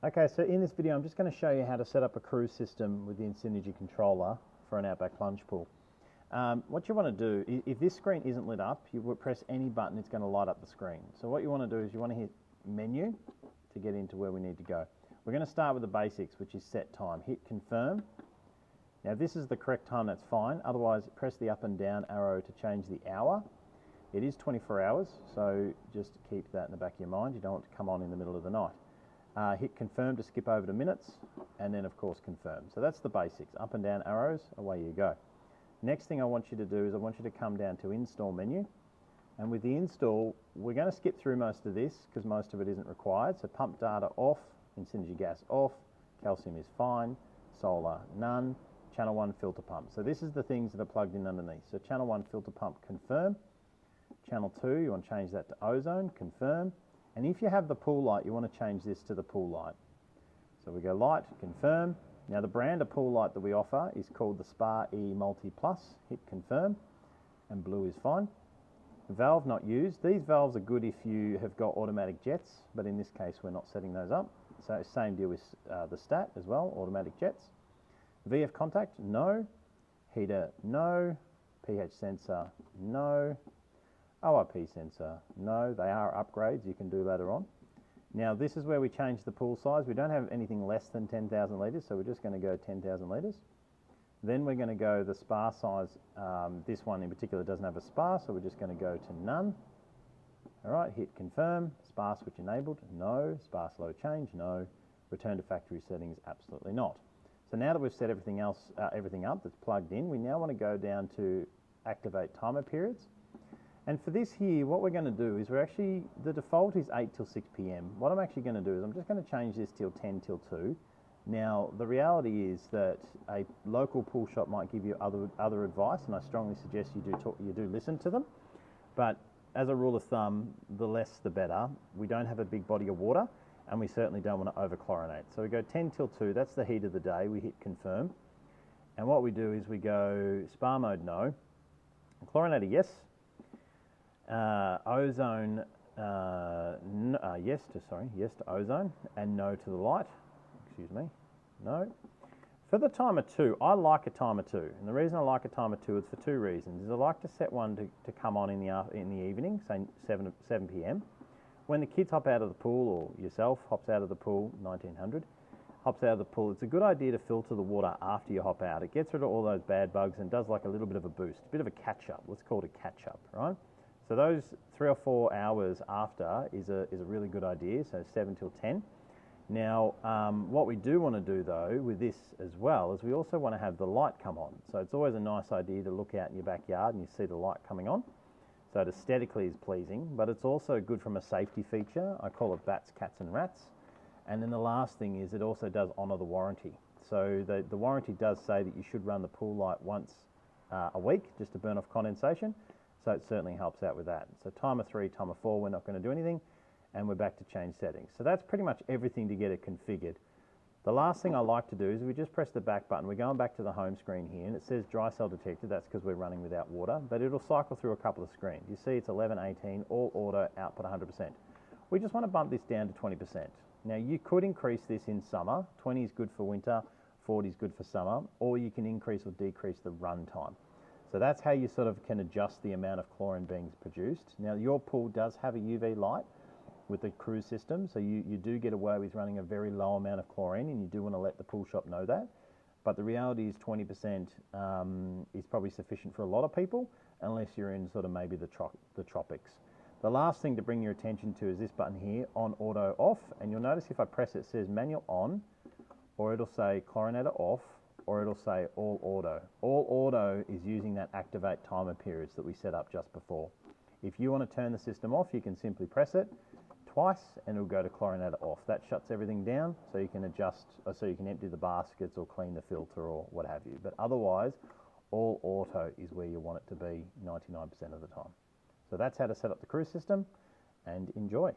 Okay, so in this video I'm just going to show you how to set up a cruise system with the Synergy controller for an Outback plunge pool. What you want to do, if this screen isn't lit up, you would press any button, it's going to light up the screen. So what you want to do is you want to hit menu to get into where we need to go. We're going to start with the basics, which is set time. Hit confirm. Now if this is the correct time, that's fine. Otherwise, press the up and down arrow to change the hour. It is 24 hours, so just keep that in the back of your mind. You don't want to come on in the middle of the night. Hit confirm to skip over to minutes, and then of course confirm. So that's the basics. Up and down arrows, away you go. Next thing I want you to do is I want you to come down to install menu, and with the install we're going to skip through most of this because most of it isn't required. So pump data off, Synergy gas off, calcium is fine, solar none, channel 1 filter pump. So this is the things that are plugged in underneath. So channel 1 filter pump, confirm. Channel 2, you want to change that to ozone, confirm. And if you have the pool light, you want to change this to the pool light. So we go light, confirm. Now the brand of pool light that we offer is called the Spa E Multi Plus. Hit confirm, and blue is fine. Valve not used. These valves are good if you have got automatic jets, but in this case we're not setting those up. So same deal with the stat as well, automatic jets. VF contact, no. Heater, no. pH sensor, no. ORP sensor, no. They are upgrades you can do later on. Now this is where we change the pool size. We don't have anything less than 10,000 litres, so we're just going to go 10,000 litres. Then we're going to go the spa size. This one in particular doesn't have a spa, so we're just going to go to none. All right, hit confirm. Spa switch enabled, no. Spa slow change, no. Return to factory settings, absolutely not. So now that we've set everything else, everything up that's plugged in, we now want to go down to activate timer periods. And for this here, what we're going to do is the default is 8 till 6 p.m. What I'm actually going to do is I'm just going to change this till 10 till 2. Now, the reality is that a local pool shop might give you other advice, and I strongly suggest you do listen to them. But as a rule of thumb, the less the better. We don't have a big body of water, and we certainly don't want to over-chlorinate. So we go 10 till 2, that's the heat of the day, we hit confirm. And what we do is we go spa mode, no. Chlorinator, yes. Ozone, yes to ozone, and no to the light. Excuse me, no. For the timer 2, I like a timer 2, and the reason I like a timer 2 is for two reasons. I like to set one to come on in the evening, say 7 p.m. When the kids hop out of the pool, or yourself hops out of the pool, 1900, hops out of the pool, it's a good idea to filter the water after you hop out. It gets rid of all those bad bugs and does like a little bit of a boost, a bit of a catch-up. Let's call it a catch-up, right? So those 3 or 4 hours after is a really good idea, so 7 till 10. Now, what we do want to do though with this as well is we also want to have the light come on. So it's always a nice idea to look out in your backyard and you see the light coming on. So it aesthetically is pleasing, but it's also good from a safety feature. I call it bats, cats and rats. And then the last thing is it also does honour the warranty. So the warranty does say that you should run the pool light once a week just to burn off condensation. So it certainly helps out with that. So timer 3, timer 4, we're not going to do anything, and we're back to change settings. So that's pretty much everything to get it configured. The last thing I like to do is we just press the back button. We're going back to the home screen here, and it says dry cell detected. That's because we're running without water, but it'll cycle through a couple of screens. You see it's 11:18, all auto, output 100%. We just want to bump this down to 20%. Now you could increase this in summer. 20 is good for winter, 40 is good for summer, or you can increase or decrease the run time. So that's how you sort of can adjust the amount of chlorine being produced. Now your pool does have a UV light with the cruise system, so you do get away with running a very low amount of chlorine, and you do want to let the pool shop know that. But the reality is 20% is probably sufficient for a lot of people, unless you're in sort of maybe the tropics. The last thing to bring your attention to is this button here, on auto off, and you'll notice if I press it, it says manual on, or it'll say chlorinator off, or it'll say all auto. All auto is using that activate timer periods that we set up just before. If you want to turn the system off, you can simply press it twice and it'll go to chlorinator off. That shuts everything down, so you can adjust, so you can empty the baskets or clean the filter or what have you. But otherwise, all auto is where you want it to be 99% of the time. So that's how to set up the cruise system, and enjoy.